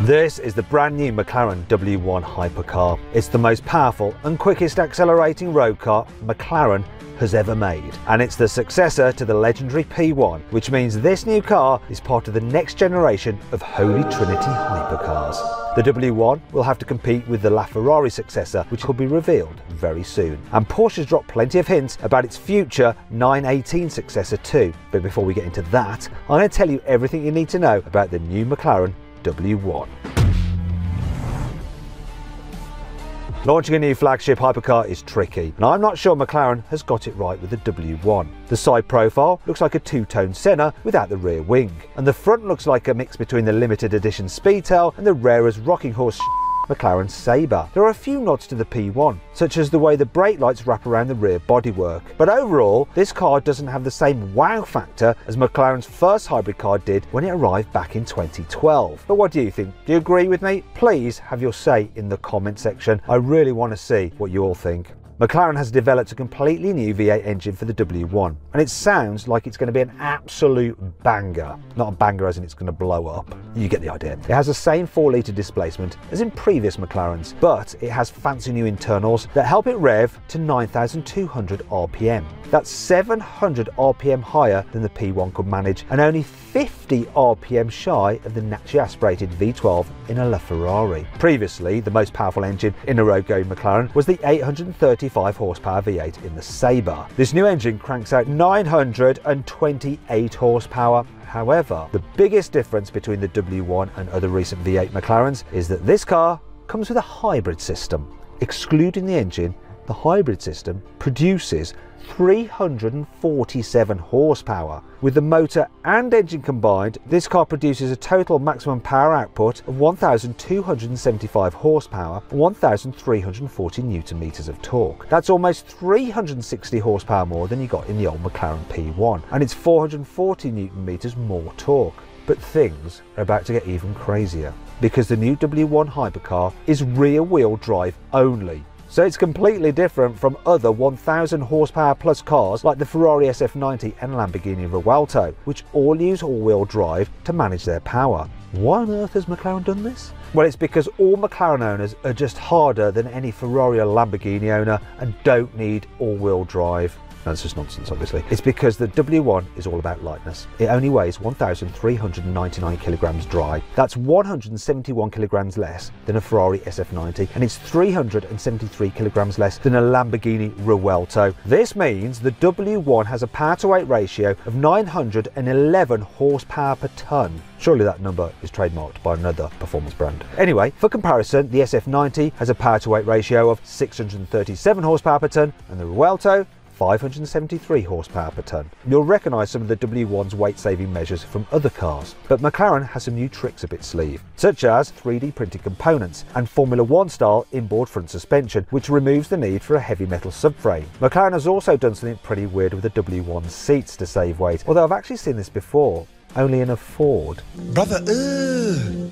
This is the brand new McLaren W1 hypercar. It's the most powerful and quickest accelerating road car McLaren has ever made. And it's the successor to the legendary P1, which means this new car is part of the next generation of Holy Trinity hypercars. The W1 will have to compete with the LaFerrari successor, which will be revealed very soon. And Porsche's dropped plenty of hints about its future 918 successor too. But before we get into that, I'm going to tell you everything you need to know about the new McLaren W1. Launching a new flagship hypercar is tricky, and I'm not sure McLaren has got it right with the W1. The side profile looks like a two-tone Senna without the rear wing, and the front looks like a mix between the limited edition Speedtail and the rare as rocking horse McLaren Sabre. There are a few nods to the P1, such as the way the brake lights wrap around the rear bodywork. But overall, this car doesn't have the same wow factor as McLaren's first hybrid car did when it arrived back in 2012. But what do you think? Do you agree with me? Please have your say in the comment section. I really want to see what you all think. McLaren has developed a completely new V8 engine for the W1, and it sounds like it's going to be an absolute banger. Not a banger as in it's going to blow up. You get the idea. It has the same 4-litre displacement as in previous McLarens, but it has fancy new internals that help it rev to 9,200 RPM. That's 700 RPM higher than the P1 could manage, and only 50 RPM shy of the naturally aspirated V12 in a LaFerrari. Previously, the most powerful engine in a road-going McLaren was the 835 horsepower V8 in the Sabre. This new engine cranks out 928 horsepower. However, the biggest difference between the W1 and other recent V8 McLarens is that this car comes with a hybrid system. Excluding the engine, the hybrid system produces 347 horsepower. With the motor and engine combined, this car produces a total maximum power output of 1,275 horsepower and 1,340 newton meters of torque. That's almost 360 horsepower more than you got in the old McLaren P1, and it's 440 newton meters more torque. But things are about to get even crazier, because the new W1 hypercar is rear-wheel drive only. So it's completely different from other 1,000 horsepower plus cars like the Ferrari SF90 and Lamborghini Revuelto, which all use all-wheel drive to manage their power. Why on earth has McLaren done this? Well, it's because all McLaren owners are just harder than any Ferrari or Lamborghini owner and don't need all-wheel drive. That's just nonsense, obviously. It's because the W1 is all about lightness. It only weighs 1,399 kilograms dry. That's 171 kilograms less than a Ferrari SF90, and it's 373 kilograms less than a Lamborghini Revuelto. This means the W1 has a power-to-weight ratio of 911 horsepower per tonne. Surely that number is trademarked by another performance brand. Anyway, for comparison, the SF90 has a power-to-weight ratio of 637 horsepower per tonne, and the Revuelto 573 horsepower per tonne. You'll recognise some of the W1's weight-saving measures from other cars, but McLaren has some new tricks up its sleeve, such as 3D printed components and Formula 1 style inboard front suspension, which removes the need for a heavy metal subframe. McLaren has also done something pretty weird with the W1 seats to save weight, although I've actually seen this before. Only in a Ford. Brother,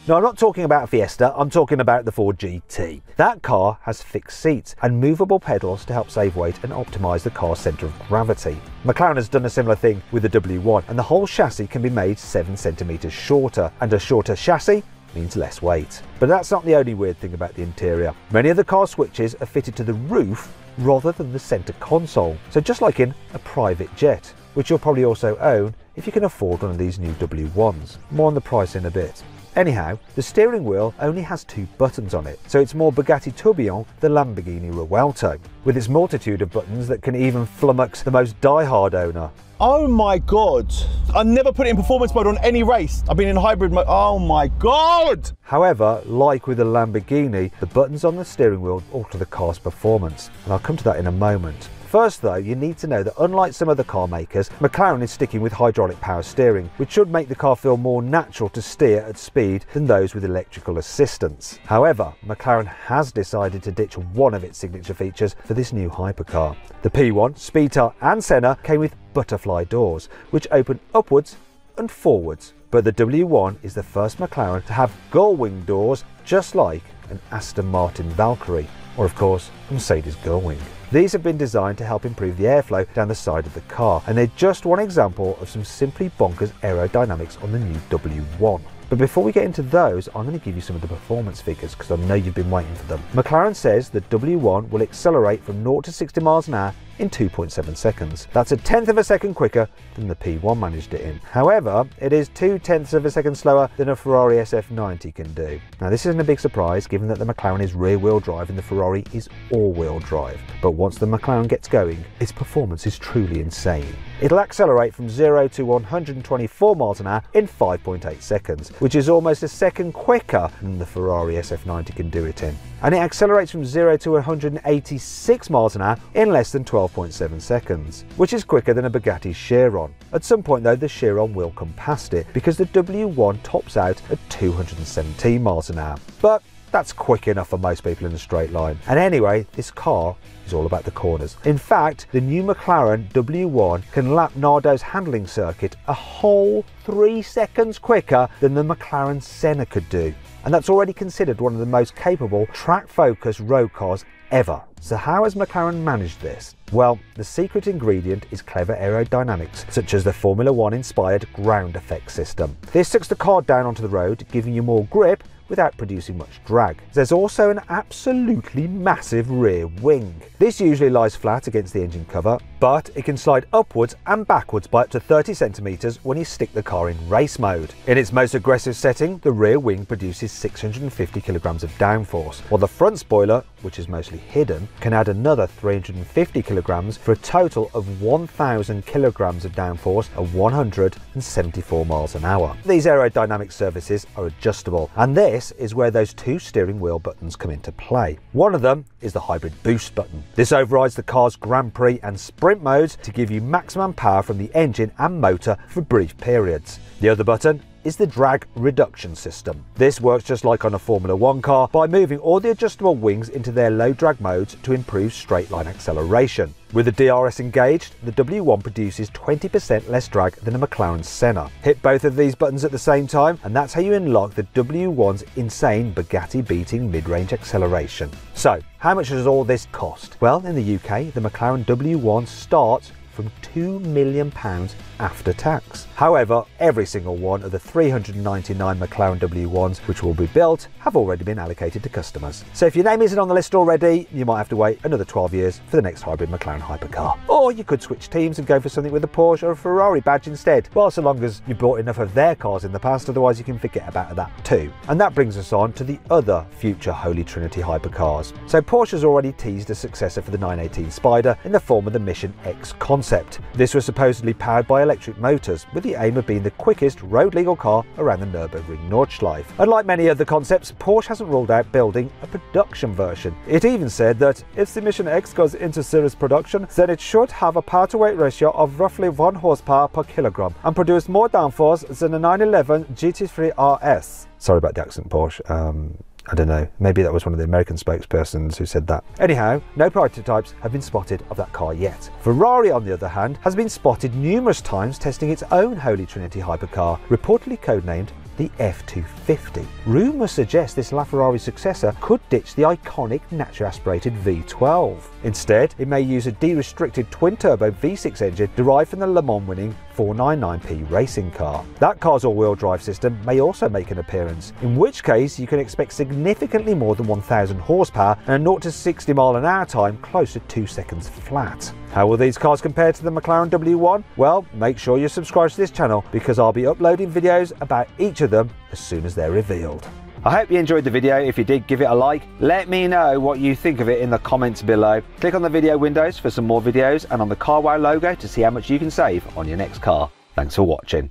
No, I'm not talking about a Fiesta, I'm talking about the Ford GT. That car has fixed seats and movable pedals to help save weight and optimise the car's centre of gravity. McLaren has done a similar thing with the W1, and the whole chassis can be made 7 centimetres shorter, and a shorter chassis means less weight. But that's not the only weird thing about the interior. Many of the car switches are fitted to the roof rather than the centre console, so just like in a private jet, which you'll probably also own if you can afford one of these new W1s. More on the price in a bit. Anyhow, the steering wheel only has 2 buttons on it, so it's more Bugatti tourbillon than Lamborghini Revuelto, with its multitude of buttons that can even flummox the most die-hard owner. Oh my god, I never put it in performance mode on any race. I've been in hybrid mode. Oh my god! However, like with the Lamborghini, the buttons on the steering wheel alter the car's performance, and I'll come to that in a moment. First though, you need to know that unlike some other car makers, McLaren is sticking with hydraulic power steering, which should make the car feel more natural to steer at speed than those with electrical assistance. However, McLaren has decided to ditch one of its signature features for this new hypercar. The P1, Speedtail and Senna came with butterfly doors, which open upwards and forwards. But the W1 is the first McLaren to have gull-wing doors, just like an Aston Martin Valkyrie, or of course, a Mercedes gull-wing. These have been designed to help improve the airflow down the side of the car, and they're just one example of some simply bonkers aerodynamics on the new W1. But before we get into those, I'm going to give you some of the performance figures because I know you've been waiting for them. McLaren says the W1 will accelerate from 0 to 60 miles an hour in 2.7 seconds. That's a tenth of a second quicker than the P1 managed it in. However, it is 0.2 of a second slower than a Ferrari SF90 can do. Now this isn't a big surprise given that the McLaren is rear-wheel drive and the Ferrari is all-wheel drive. But once the McLaren gets going, its performance is truly insane. It'll accelerate from 0 to 124 miles an hour in 5.8 seconds, which is almost a second quicker than the Ferrari SF90 can do it in. And it accelerates from 0 to 186 miles an hour in less than 12.7 seconds, which is quicker than a Bugatti Chiron. At some point though, the Chiron will come past it because the W1 tops out at 217 miles an hour. But that's quick enough for most people in a straight line. And anyway, this car is all about the corners. In fact, the new McLaren W1 can lap Nardo's handling circuit a whole 3 seconds quicker than the McLaren Senna could do. And that's already considered one of the most capable track-focused road cars ever. So how has McLaren managed this? Well, the secret ingredient is clever aerodynamics, such as the Formula 1 inspired ground effect system. This sucks the car down onto the road, giving you more grip without producing much drag. There's also an absolutely massive rear wing. This usually lies flat against the engine cover, but it can slide upwards and backwards by up to 30 centimeters when you stick the car in race mode. In its most aggressive setting, the rear wing produces 650 kilograms of downforce, while the front spoiler, which is mostly hidden, can add another 350 kilograms for a total of 1,000 kilograms of downforce at 174 miles an hour. These aerodynamic surfaces are adjustable, and this is where those two steering wheel buttons come into play. One of them is the hybrid boost button. This overrides the car's Grand Prix and Sprint modes to give you maximum power from the engine and motor for brief periods. The other button is the drag reduction system. This works just like on a Formula 1 car by moving all the adjustable wings into their low drag modes to improve straight line acceleration. With the DRS engaged, the W1 produces 20% less drag than a McLaren Senna. Hit both of these buttons at the same time and that's how you unlock the W1's insane Bugatti beating mid-range acceleration. So, how much does all this cost? Well, in the UK, the McLaren W1 starts from £2 million after tax. However, every single one of the 399 McLaren W1s which will be built have already been allocated to customers. So if your name isn't on the list already, you might have to wait another 12 years for the next hybrid McLaren hypercar. Or you could switch teams and go for something with a Porsche or a Ferrari badge instead. Well, so long as you bought enough of their cars in the past, otherwise you can forget about that too. And that brings us on to the other future Holy Trinity hypercars. So Porsche has already teased a successor for the 918 Spyder in the form of the Mission X concept. This was supposedly powered by electric motors, with the aim of being the quickest road legal car around the Nürburgring Nordschleife. Unlike many other concepts, Porsche hasn't ruled out building a production version. It even said that if the Mission X goes into series production, then it should have a power to weight ratio of roughly 1 horsepower per kilogram and produce more downforce than a 911 GT3 RS. Sorry about the accent, Porsche. I don't know, maybe that was one of the American spokespersons who said that. Anyhow, no prototypes have been spotted of that car yet. Ferrari, on the other hand, has been spotted numerous times testing its own Holy Trinity hypercar, reportedly codenamed the F250. Rumours suggest this LaFerrari successor could ditch the iconic naturally aspirated V12. Instead, it may use a de-restricted twin-turbo V6 engine derived from the Le Mans winning 499P racing car. That car's all-wheel drive system may also make an appearance, in which case you can expect significantly more than 1,000 horsepower and a 0 to 60 mile an hour time close to 2 seconds flat. How will these cars compare to the McLaren W1? Well, make sure you subscribe to this channel because I'll be uploading videos about each of them as soon as they're revealed. I hope you enjoyed the video. If you did, give it a like. Let me know what you think of it in the comments below. Click on the video windows for some more videos and on the carwow logo to see how much you can save on your next car. Thanks for watching.